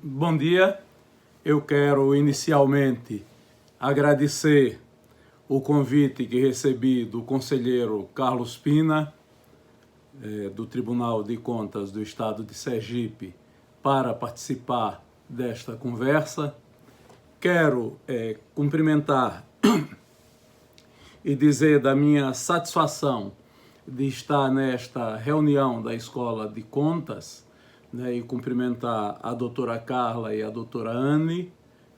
Bom dia, eu quero inicialmente agradecer o convite que recebi do conselheiro Carlos Pina, do Tribunal de Contas do Estado de Sergipe, para participar desta conversa. Quero cumprimentar e dizer da minha satisfação de estar nesta reunião da Escola de Contas, e cumprimentar a doutora Carla e a doutora Anne,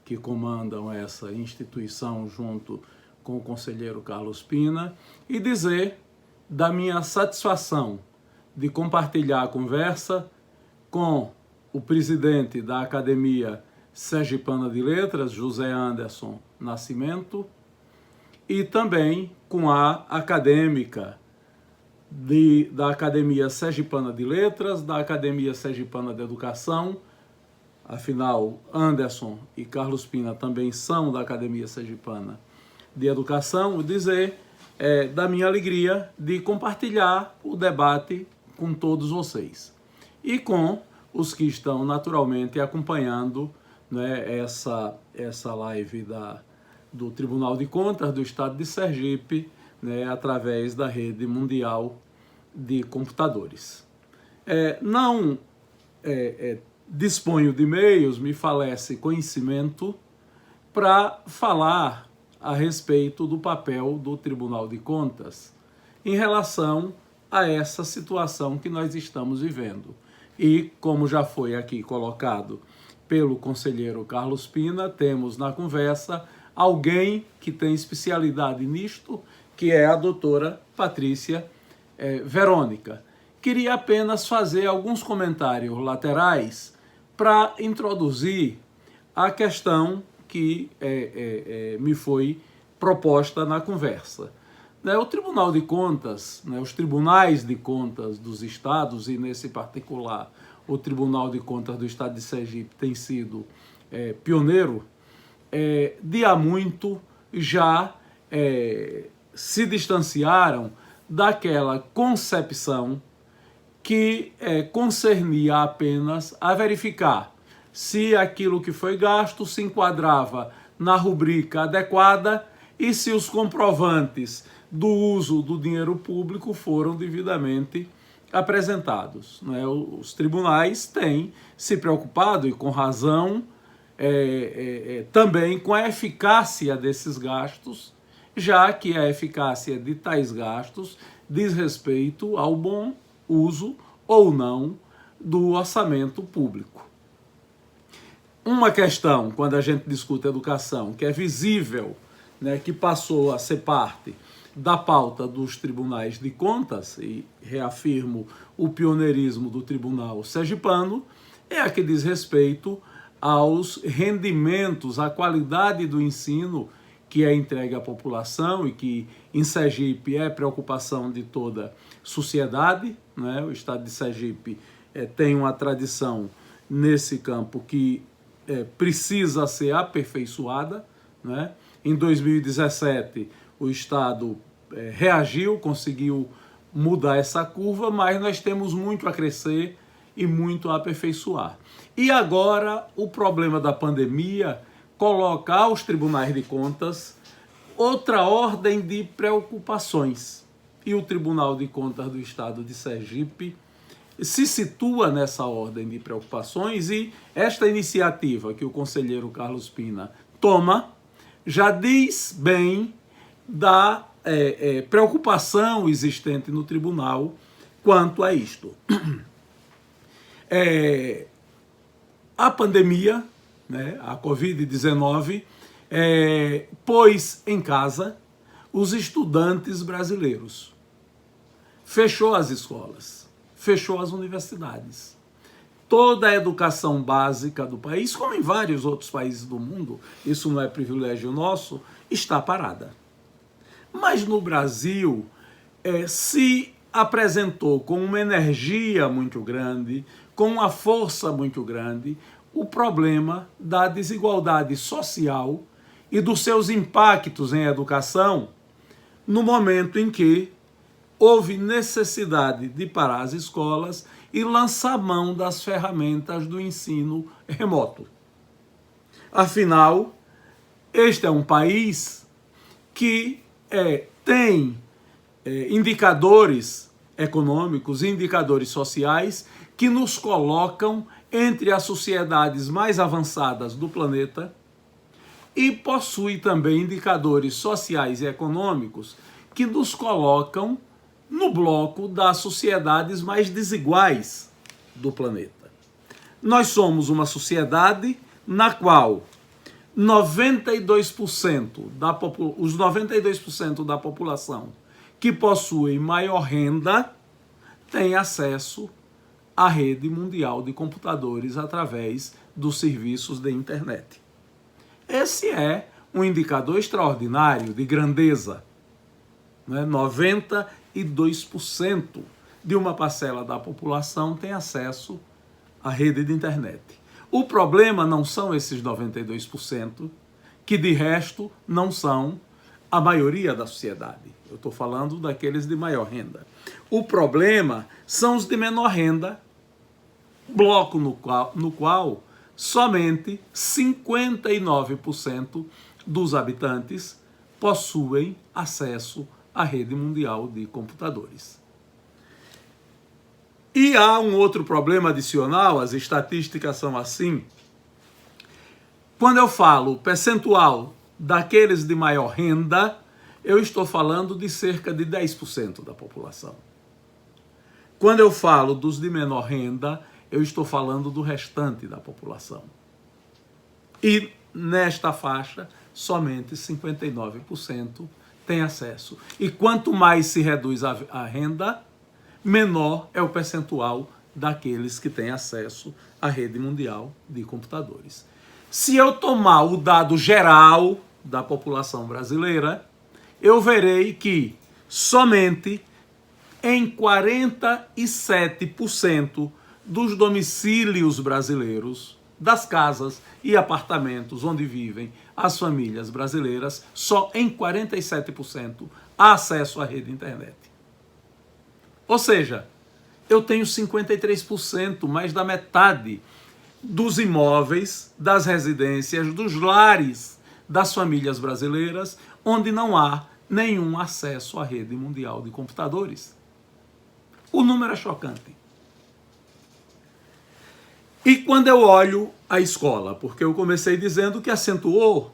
que comandam essa instituição junto com o conselheiro Carlos Pina, e dizer da minha satisfação de compartilhar a conversa com o presidente da Academia Sergipana de Letras, José Anderson Nascimento, e também com a acadêmica da Academia Sergipana de Letras, da Academia Sergipana de Educação. Afinal, Anderson e Carlos Pina também são da Academia Sergipana de Educação. Dizer da minha alegria de compartilhar o debate com todos vocês e com os que estão naturalmente acompanhando, essa live do Tribunal de Contas do Estado de Sergipe, através da rede mundial de computadores. Não disponho de meios, me falece conhecimento para falar a respeito do papel do Tribunal de Contas em relação a essa situação que nós estamos vivendo. E, como já foi aqui colocado pelo conselheiro Carlos Pina, temos na conversa alguém que tem especialidade nisto, que é a doutora Patrícia Verônica. Queria apenas fazer alguns comentários laterais para introduzir a questão que me foi proposta na conversa. O Tribunal de Contas, os tribunais de contas dos estados, e nesse particular o Tribunal de Contas do Estado de Sergipe tem sido pioneiro, de há muito já se distanciaram daquela concepção que concernia apenas a verificar se aquilo que foi gasto se enquadrava na rubrica adequada e se os comprovantes do uso do dinheiro público foram devidamente apresentados. Os tribunais têm se preocupado, e com razão, também com a eficácia desses gastos, já que a eficácia de tais gastos diz respeito ao bom uso ou não do orçamento público. Uma questão, quando a gente discute educação, que é visível, que passou a ser parte da pauta dos tribunais de contas, e reafirmo o pioneirismo do Tribunal Sergipano, é a que diz respeito aos rendimentos, à qualidade do ensino que é entregue à população e que em Sergipe é preocupação de toda a sociedade. O Estado de Sergipe tem uma tradição nesse campo que precisa ser aperfeiçoada. Em 2017, o Estado reagiu, conseguiu mudar essa curva, mas nós temos muito a crescer e muito a aperfeiçoar. E agora o problema da pandemia coloca aos tribunais de contas outra ordem de preocupações. E o Tribunal de Contas do Estado de Sergipe se situa nessa ordem de preocupações, e esta iniciativa que o conselheiro Carlos Pina toma já diz bem da preocupação existente no tribunal quanto a isto. A pandemia, a Covid-19, pôs em casa os estudantes brasileiros. Fechou as escolas, fechou as universidades. Toda a educação básica do país, como em vários outros países do mundo, isso não é privilégio nosso, está parada. Mas no Brasil se apresentou com uma energia muito grande, com uma força muito grande, o problema da desigualdade social e dos seus impactos em educação, no momento em que houve necessidade de parar as escolas e lançar mão das ferramentas do ensino remoto. Afinal, este é um país que tem indicadores econômicos, indicadores sociais que nos colocam entre as sociedades mais avançadas do planeta e possui também indicadores sociais e econômicos que nos colocam no bloco das sociedades mais desiguais do planeta. Nós somos uma sociedade na qual 92% os 92% da população que possuem maior renda tem acesso à rede mundial de computadores através dos serviços de internet. Esse é um indicador extraordinário de grandeza. 92% de uma parcela da população tem acesso à rede de internet. O problema não são esses 92%, que de resto não são a maioria da sociedade. Eu estou falando daqueles de maior renda. O problema são os de menor renda, bloco no qual somente 59% dos habitantes possuem acesso à rede mundial de computadores. E há um outro problema adicional, as estatísticas são assim. Quando eu falo percentual daqueles de maior renda, eu estou falando de cerca de 10% da população. Quando eu falo dos de menor renda, eu estou falando do restante da população. E nesta faixa, somente 59% tem acesso. E quanto mais se reduz a renda, menor é o percentual daqueles que têm acesso à rede mundial de computadores. Se eu tomar o dado geral da população brasileira, eu verei que somente em 47% dos domicílios brasileiros, das casas e apartamentos onde vivem as famílias brasileiras, só em 47% há acesso à rede internet. Ou seja, eu tenho 53%, mais da metade dos imóveis, das residências, dos lares das famílias brasileiras, onde não há nenhum acesso à rede mundial de computadores. O número é chocante. E quando eu olho a escola, porque eu comecei dizendo que acentuou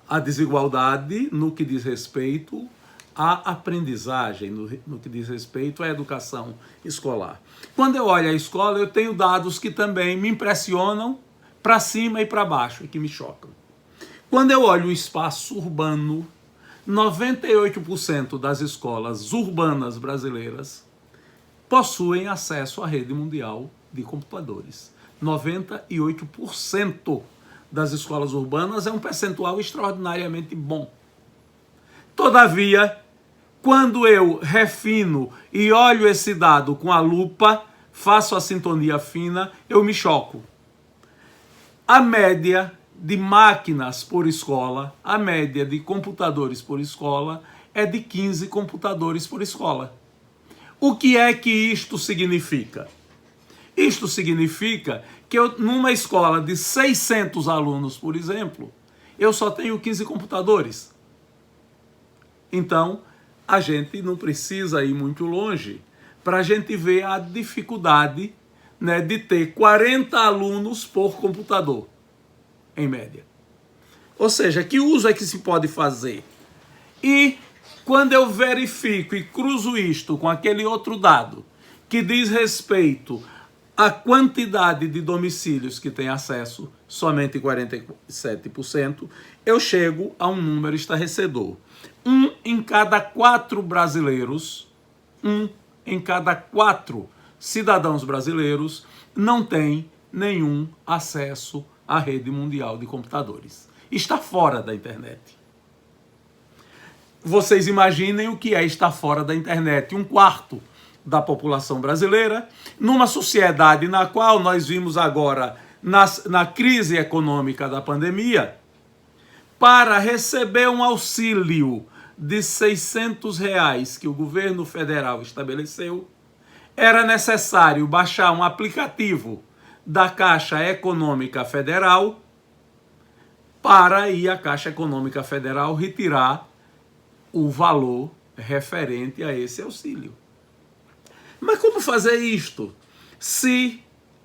a desigualdade no que diz respeito à aprendizagem, no que diz respeito à educação escolar. Quando eu olho a escola, eu tenho dados que também me impressionam para cima e para baixo, e que me chocam. Quando eu olho o espaço urbano, 98% das escolas urbanas brasileiras possuem acesso à rede mundial de computadores. 98% das escolas urbanas é um percentual extraordinariamente bom. Todavia, quando eu refino e olho esse dado com a lupa, faço a sintonia fina, eu me choco. A média de máquinas por escola, a média de computadores por escola é de 15 computadores por escola. O que é que isto significa? Isto significa que numa escola de 600 alunos, por exemplo, eu só tenho 15 computadores. Então, a gente não precisa ir muito longe para a gente ver a dificuldade, né, de ter 40 alunos por computador, em média. Ou seja, que uso é que se pode fazer? E quando eu verifico e cruzo isto com aquele outro dado, que diz respeito à quantidade de domicílios que tem acesso, somente 47%, eu chego a um número estarrecedor. 1 em cada 4 brasileiros, 1 em cada 4 cidadãos brasileiros não tem nenhum acesso à rede mundial de computadores. Está fora da internet. Vocês imaginem o que é estar fora da internet. 1/4 da população brasileira, numa sociedade na qual nós vimos agora, na crise econômica da pandemia, para receber um auxílio de R$600 que o governo federal estabeleceu, era necessário baixar um aplicativo da Caixa Econômica Federal para ir à Caixa Econômica Federal retirar o valor referente a esse auxílio. Mas como fazer isto se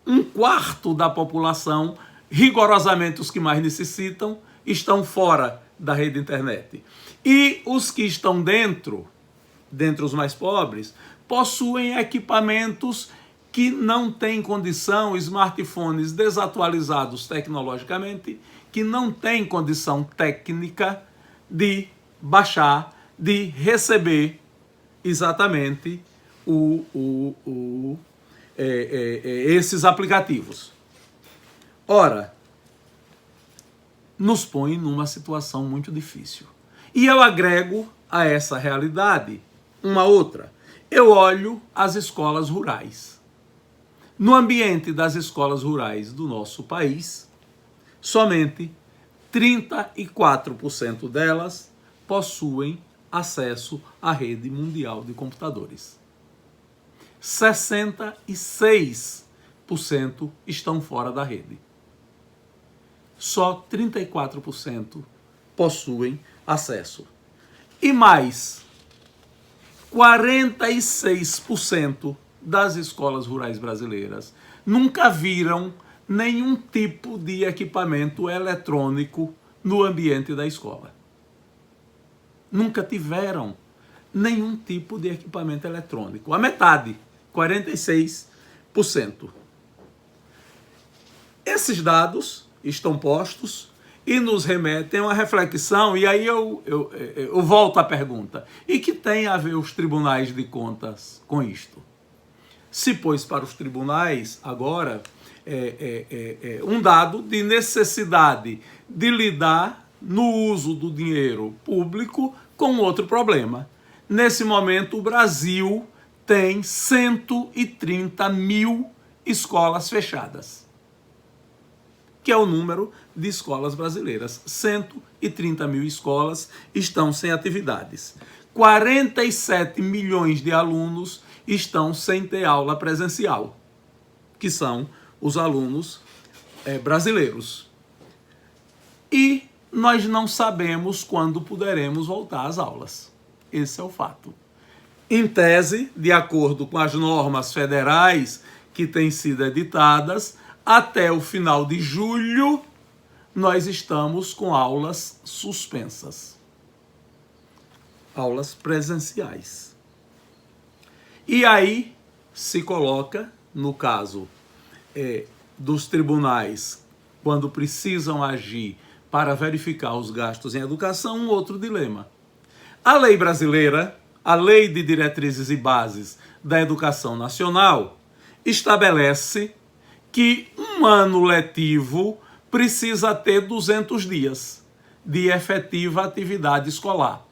um quarto da população, rigorosamente os que mais necessitam, estão fora da rede internet? E os que estão dentro os mais pobres, possuem equipamentos que não têm condição, smartphones desatualizados tecnologicamente, que não têm condição técnica de baixar, de receber exatamente esses aplicativos. Ora, nos põe numa situação muito difícil. E eu agrego a essa realidade uma outra. Eu olho as escolas rurais. No ambiente das escolas rurais do nosso país, somente 34% delas possuem acesso à rede mundial de computadores. 66% estão fora da rede. Só 34% possuem acesso. E mais, 46% das escolas rurais brasileiras nunca viram nenhum tipo de equipamento eletrônico no ambiente da escola. Nunca tiveram nenhum tipo de equipamento eletrônico. A metade, 46%. Esses dados estão postos e nos remetem a uma reflexão, e aí eu volto à pergunta. E que tem a ver os tribunais de contas com isto? Se pôs para os tribunais, agora, um dado de necessidade de lidar no uso do dinheiro público com outro problema. Nesse momento, o Brasil tem 130 mil escolas fechadas, que é o número de escolas brasileiras. 130 mil escolas estão sem atividades. 47 milhões de alunos estão sem ter aula presencial, que são os alunos brasileiros. E nós não sabemos quando poderemos voltar às aulas. Esse é o fato. Em tese, de acordo com as normas federais que têm sido editadas, até o final de julho, nós estamos com aulas suspensas. Aulas presenciais. E aí se coloca, no caso dos tribunais, quando precisam agir para verificar os gastos em educação, um outro dilema. A lei brasileira, a Lei de Diretrizes e Bases da Educação Nacional, estabelece que um ano letivo precisa ter 200 dias de efetiva atividade escolar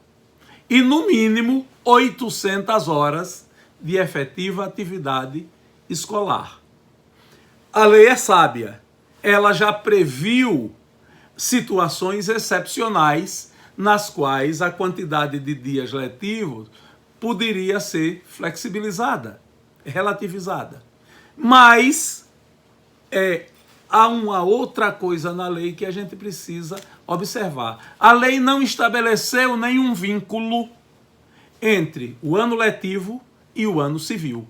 e, no mínimo, 800 horas de efetiva atividade escolar. A lei é sábia. Ela já previu situações excepcionais nas quais a quantidade de dias letivos poderia ser flexibilizada, relativizada. Mas há uma outra coisa na lei que a gente precisa observar. A lei não estabeleceu nenhum vínculo entre o ano letivo e o ano civil,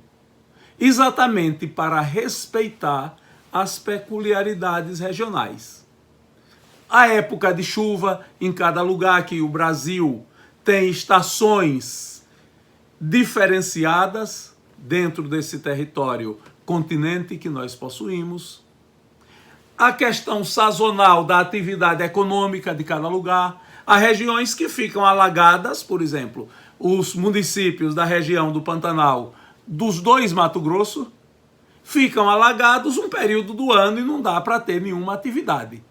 exatamente para respeitar as peculiaridades regionais. A época de chuva, em cada lugar que o Brasil tem estações diferenciadas dentro desse território continente que nós possuímos. A questão sazonal da atividade econômica de cada lugar. Há regiões que ficam alagadas, por exemplo, os municípios da região do Pantanal, dos dois Mato Grosso, ficam alagados um período do ano e não dá para ter nenhuma atividade.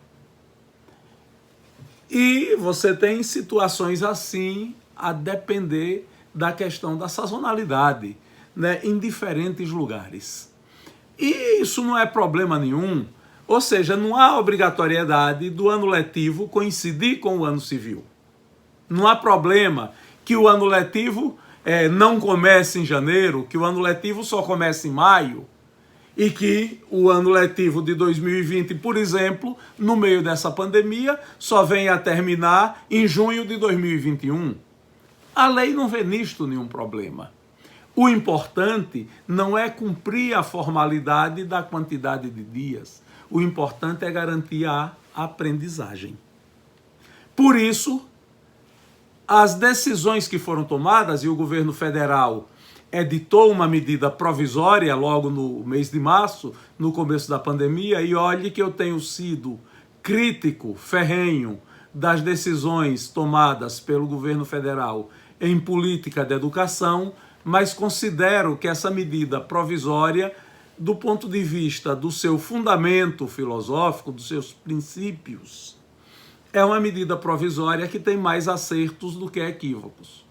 E você tem situações assim a depender da questão da sazonalidade, né, em diferentes lugares. E isso não é problema nenhum, ou seja, não há obrigatoriedade do ano letivo coincidir com o ano civil. Não há problema que o ano letivo não comece em janeiro, que o ano letivo só começa em maio, e que o ano letivo de 2020, por exemplo, no meio dessa pandemia, só venha a terminar em junho de 2021. A lei não vê nisto nenhum problema. O importante não é cumprir a formalidade da quantidade de dias. O importante é garantir a aprendizagem. Por isso, as decisões que foram tomadas, e o governo federal editou uma medida provisória logo no mês de março, no começo da pandemia, e olhe que eu tenho sido crítico, ferrenho, das decisões tomadas pelo governo federal em política de educação, mas considero que essa medida provisória, do ponto de vista do seu fundamento filosófico, dos seus princípios, é uma medida provisória que tem mais acertos do que equívocos.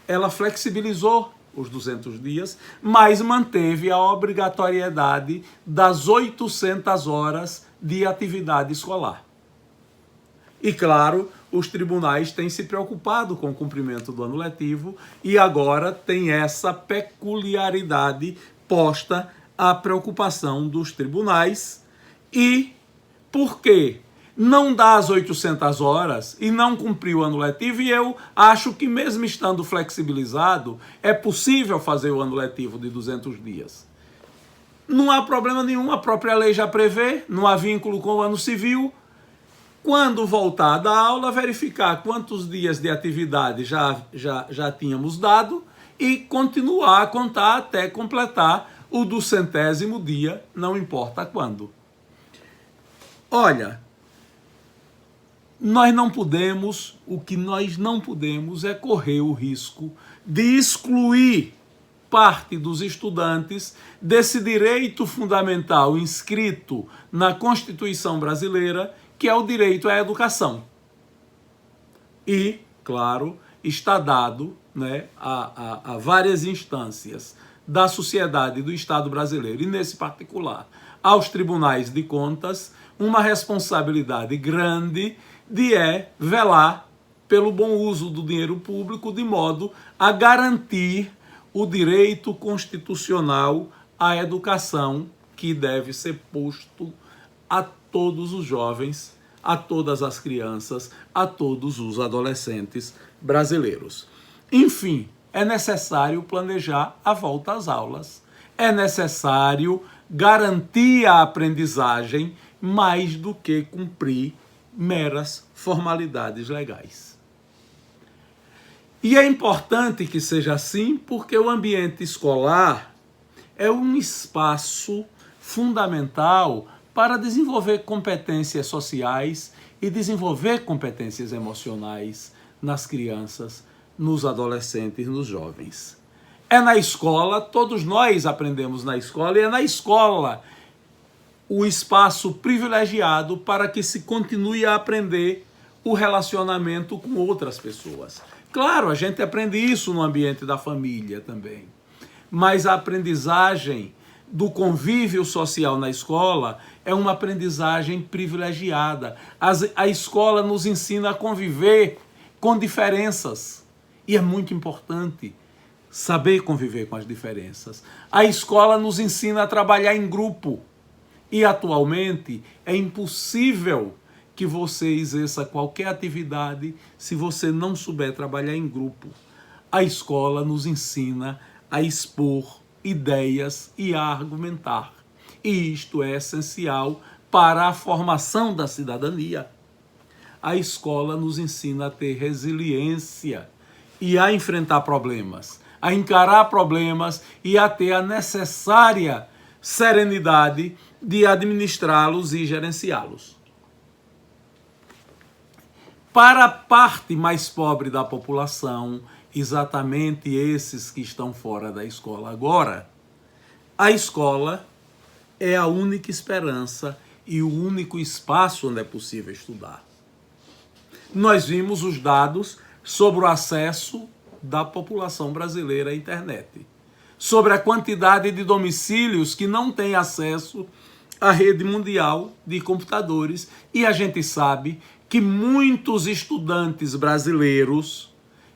Ela flexibilizou os 200 dias, mas manteve a obrigatoriedade das 800 horas de atividade escolar. E, claro, os tribunais têm se preocupado com o cumprimento do ano letivo e agora tem essa peculiaridade posta à preocupação dos tribunais. E por quê? Não dá as 800 horas e não cumpriu o ano letivo, e eu acho que mesmo estando flexibilizado, é possível fazer o ano letivo de 200 dias. Não há problema nenhum, a própria lei já prevê, não há vínculo com o ano civil. Quando voltar da aula, verificar quantos dias de atividade já tínhamos dado e continuar a contar até completar o 200º dia, não importa quando. Olha, o que nós não podemos é correr o risco de excluir parte dos estudantes desse direito fundamental inscrito na Constituição brasileira, que é o direito à educação. E, claro, está dado, né, a várias instâncias da sociedade do Estado brasileiro, e nesse particular aos tribunais de contas, uma responsabilidade grande de velar pelo bom uso do dinheiro público, de modo a garantir o direito constitucional à educação, que deve ser posto a todos os jovens, a todas as crianças, a todos os adolescentes brasileiros. Enfim, é necessário planejar a volta às aulas, é necessário garantir a aprendizagem mais do que cumprir meras formalidades legais. E é importante que seja assim, porque o ambiente escolar é um espaço fundamental para desenvolver competências sociais e desenvolver competências emocionais nas crianças, nos adolescentes, nos jovens. É na escola, todos nós aprendemos na escola, e é na escola o espaço privilegiado para que se continue a aprender o relacionamento com outras pessoas. Claro, a gente aprende isso no ambiente da família também, mas a aprendizagem do convívio social na escola é uma aprendizagem privilegiada. A escola nos ensina a conviver com diferenças, e é muito importante saber conviver com as diferenças. A escola nos ensina a trabalhar em grupo, e atualmente é impossível que você exerça qualquer atividade se você não souber trabalhar em grupo. A escola nos ensina a expor ideias e a argumentar. E isto é essencial para a formação da cidadania. A escola nos ensina a ter resiliência e a enfrentar problemas, a encarar problemas e a ter a necessária serenidade de administrá-los e gerenciá-los. Para a parte mais pobre da população, exatamente esses que estão fora da escola agora, a escola é a única esperança e o único espaço onde é possível estudar. Nós vimos os dados sobre o acesso da população brasileira à internet, sobre a quantidade de domicílios que não têm acesso à rede mundial de computadores, e a gente sabe que muitos estudantes brasileiros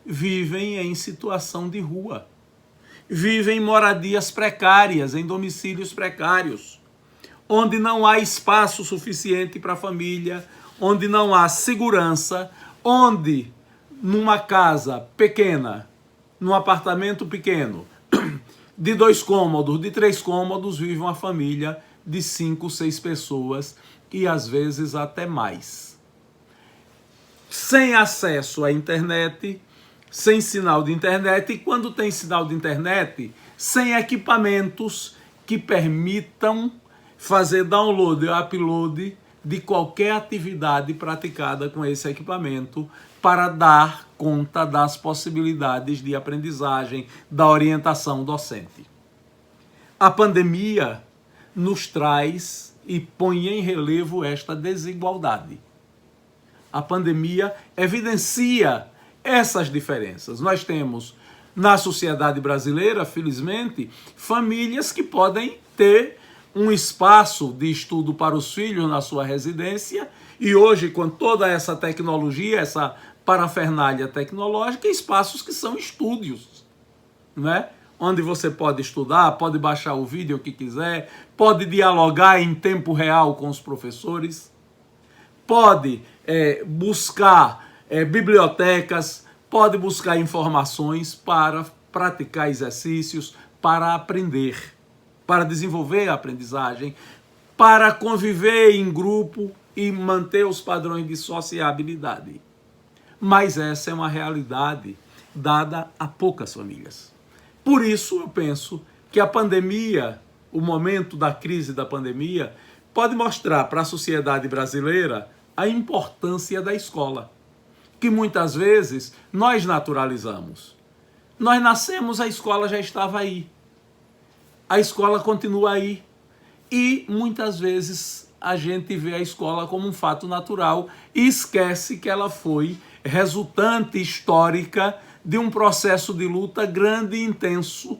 vivem em situação de rua, vivem em moradias precárias, em domicílios precários, onde não há espaço suficiente para a família, onde não há segurança, onde numa casa pequena, num apartamento pequeno, de 2 cômodos, de 3 cômodos, vive uma família de 5, 6 pessoas e às vezes até mais. Sem acesso à internet, sem sinal de internet, e quando tem sinal de internet, sem equipamentos que permitam fazer download ou upload de qualquer atividade praticada com esse equipamento para dar conta das possibilidades de aprendizagem, da orientação docente. A pandemia nos traz e põe em relevo esta desigualdade. A pandemia evidencia essas diferenças. Nós temos na sociedade brasileira, felizmente, famílias que podem ter um espaço de estudo para os filhos na sua residência, e hoje, com toda essa tecnologia, essa parafernália tecnológica, espaços que são estúdios, né? Onde você pode estudar, pode baixar o vídeo que quiser, pode dialogar em tempo real com os professores, pode buscar bibliotecas, pode buscar informações para praticar exercícios, para aprender, para desenvolver a aprendizagem, para conviver em grupo e manter os padrões de sociabilidade. Mas essa é uma realidade dada a poucas famílias. Por isso eu penso que a pandemia, o momento da crise da pandemia, pode mostrar para a sociedade brasileira a importância da escola, que muitas vezes nós naturalizamos. Nós nascemos, a escola já estava aí. A escola continua aí. E muitas vezes a gente vê a escola como um fato natural e esquece que ela foi resultante histórica de um processo de luta grande e intenso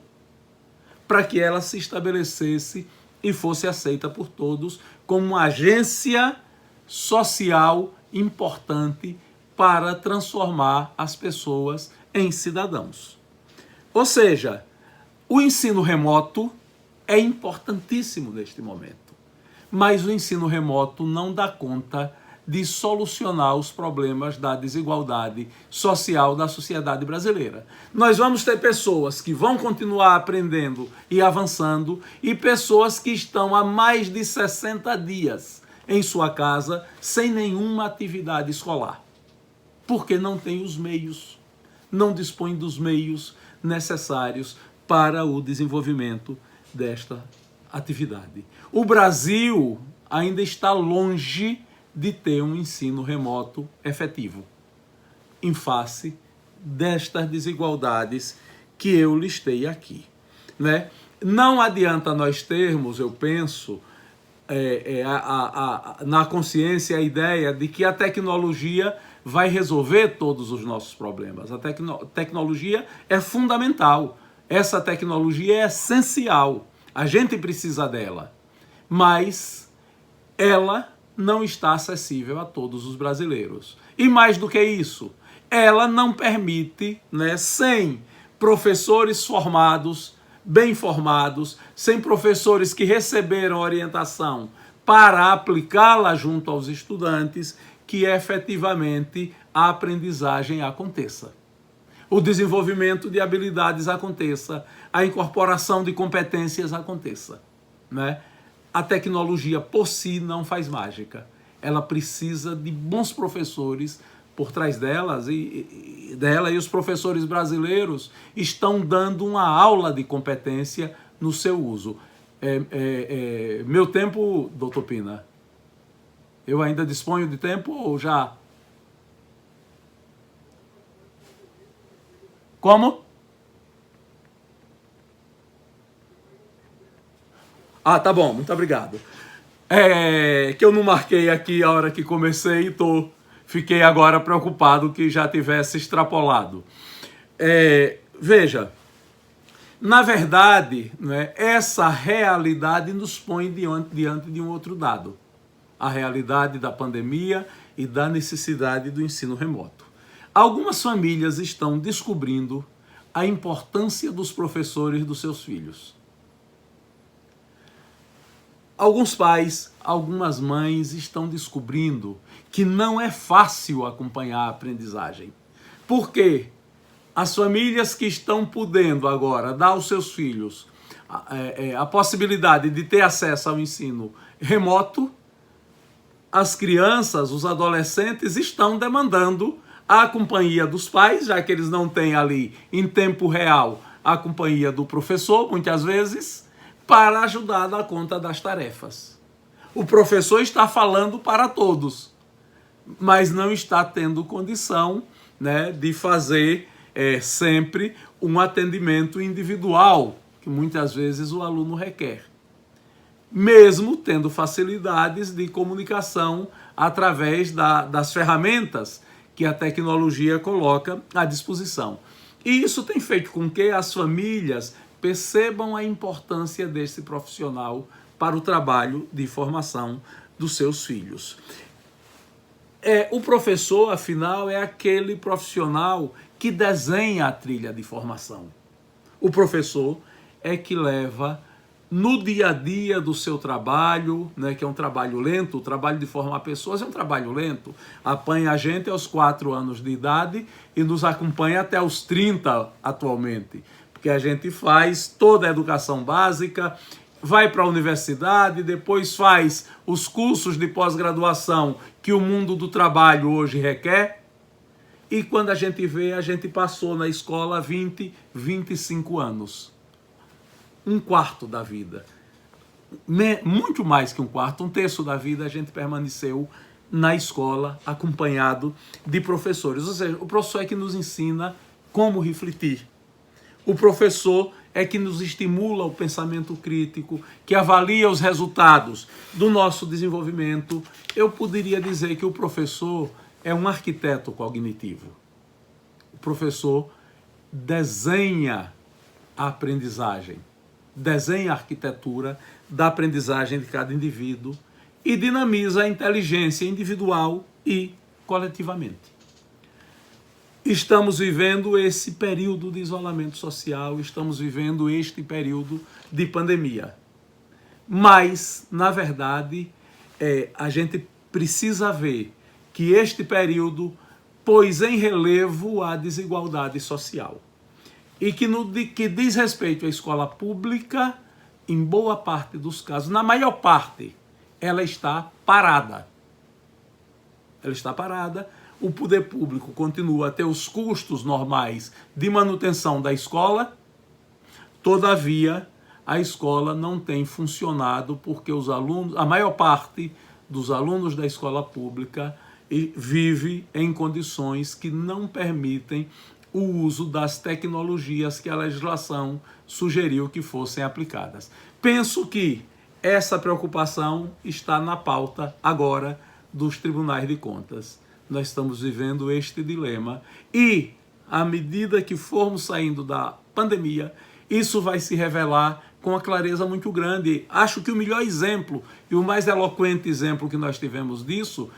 para que ela se estabelecesse e fosse aceita por todos como uma agência social importante para transformar as pessoas em cidadãos. Ou seja, o ensino remoto é importantíssimo neste momento, mas o ensino remoto não dá conta de solucionar os problemas da desigualdade social da sociedade brasileira. Nós vamos ter pessoas que vão continuar aprendendo e avançando e pessoas que estão há mais de 60 dias em sua casa sem nenhuma atividade escolar, porque não tem os meios, não dispõe dos meios necessários para o desenvolvimento desta atividade. O Brasil ainda está longe de ter um ensino remoto efetivo, em face destas desigualdades que eu listei aqui, né? Não adianta nós termos, eu penso, na consciência a ideia de que a tecnologia vai resolver todos os nossos problemas. A tecnologia é fundamental, essa tecnologia é essencial, a gente precisa dela, mas ela não está acessível a todos os brasileiros. E mais do que isso, ela não permite, né, sem professores formados, bem formados, sem professores que receberam orientação para aplicá-la junto aos estudantes, que efetivamente a aprendizagem aconteça. O desenvolvimento de habilidades aconteça, a incorporação de competências aconteça, né? A tecnologia por si não faz mágica. Ela precisa de bons professores por trás delas e os professores brasileiros estão dando uma aula de competência no seu uso. Meu tempo, doutor Pina, eu ainda disponho de tempo ou já? Como? Ah, tá bom, muito obrigado. Que eu não marquei aqui a hora que comecei e fiquei agora preocupado que já tivesse extrapolado. Veja, na verdade, né, essa realidade nos põe diante de um outro dado. A realidade da pandemia e da necessidade do ensino remoto. Algumas famílias estão descobrindo a importância dos professores dos seus filhos. Alguns pais, algumas mães estão descobrindo que não é fácil acompanhar a aprendizagem. Por quê? As famílias que estão podendo agora dar aos seus filhos a possibilidade de ter acesso ao ensino remoto, as crianças, os adolescentes estão demandando a companhia dos pais, já que eles não têm ali em tempo real a companhia do professor, muitas vezes, para ajudar a dar conta das tarefas. O professor está falando para todos, mas não está tendo condição, né, de fazer sempre um atendimento individual, que muitas vezes o aluno requer. Mesmo tendo facilidades de comunicação através das ferramentas que a tecnologia coloca à disposição. E isso tem feito com que as famílias percebam a importância desse profissional para o trabalho de formação dos seus filhos. O professor, afinal, é aquele profissional que desenha a trilha de formação. O professor é que leva no dia a dia do seu trabalho, né, que é um trabalho lento, o trabalho de formar pessoas é um trabalho lento, apanha a gente aos 4 anos de idade e nos acompanha até os 30 atualmente, porque a gente faz toda a educação básica, vai para a universidade, depois faz os cursos de pós-graduação que o mundo do trabalho hoje requer, e quando a gente vê, a gente passou na escola 20, 25 anos. Um quarto da vida. Muito mais que um quarto, um terço da vida a gente permaneceu na escola acompanhado de professores. Ou seja, o professor é que nos ensina como refletir. O professor é que nos estimula o pensamento crítico, que avalia os resultados do nosso desenvolvimento. Eu poderia dizer que o professor é um arquiteto cognitivo. O professor desenha a aprendizagem, desenha a arquitetura da aprendizagem de cada indivíduo e dinamiza a inteligência individual e coletivamente. Estamos vivendo esse período de isolamento social, estamos vivendo este período de pandemia. Mas, na verdade, a gente precisa ver que este período pôs em relevo a desigualdade social. E que no que diz respeito à escola pública, em boa parte dos casos, na maior parte, ela está parada. Ela está parada. O poder público continua a ter os custos normais de manutenção da escola, todavia, a escola não tem funcionado porque os alunos, a maior parte dos alunos da escola pública vive em condições que não permitem o uso das tecnologias que a legislação sugeriu que fossem aplicadas. Penso que essa preocupação está na pauta agora dos tribunais de contas. Nós estamos vivendo este dilema e, à medida que formos saindo da pandemia, isso vai se revelar com uma clareza muito grande. Acho que o melhor exemplo e o mais eloquente exemplo que nós tivemos disso,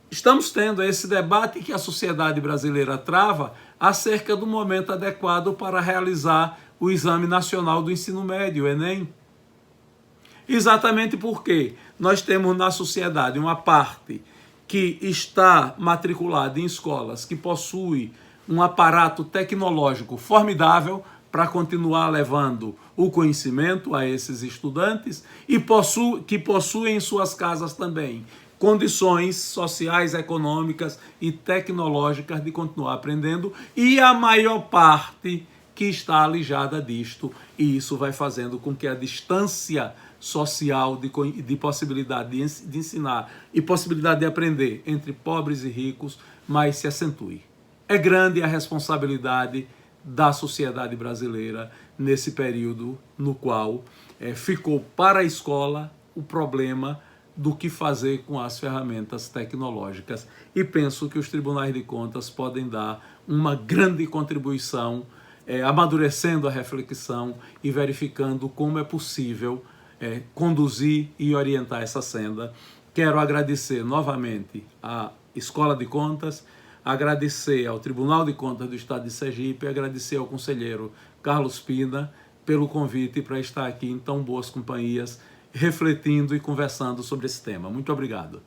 estamos tendo esse debate que a sociedade brasileira trava acerca do momento adequado para realizar o Exame Nacional do Ensino Médio, o Enem. Exatamente porque nós temos na sociedade uma parte que está matriculada em escolas que possui um aparato tecnológico formidável para continuar levando o conhecimento a esses estudantes e que possuem em suas casas também condições sociais, econômicas e tecnológicas de continuar aprendendo, e a maior parte que está alijada disto, e isso vai fazendo com que a distância social de possibilidade de ensinar e possibilidade de aprender entre pobres e ricos mais se acentue. É grande a responsabilidade da sociedade brasileira nesse período no qual ficou para a escola o problema do que fazer com as ferramentas tecnológicas. E penso que os tribunais de contas podem dar uma grande contribuição, amadurecendo a reflexão e verificando como é possível conduzir e orientar essa senda. Quero agradecer novamente à Escola de Contas, agradecer ao Tribunal de Contas do Estado de Sergipe, agradecer ao conselheiro Carlos Pina pelo convite para estar aqui em tão boas companhias, refletindo e conversando sobre esse tema. Muito obrigado.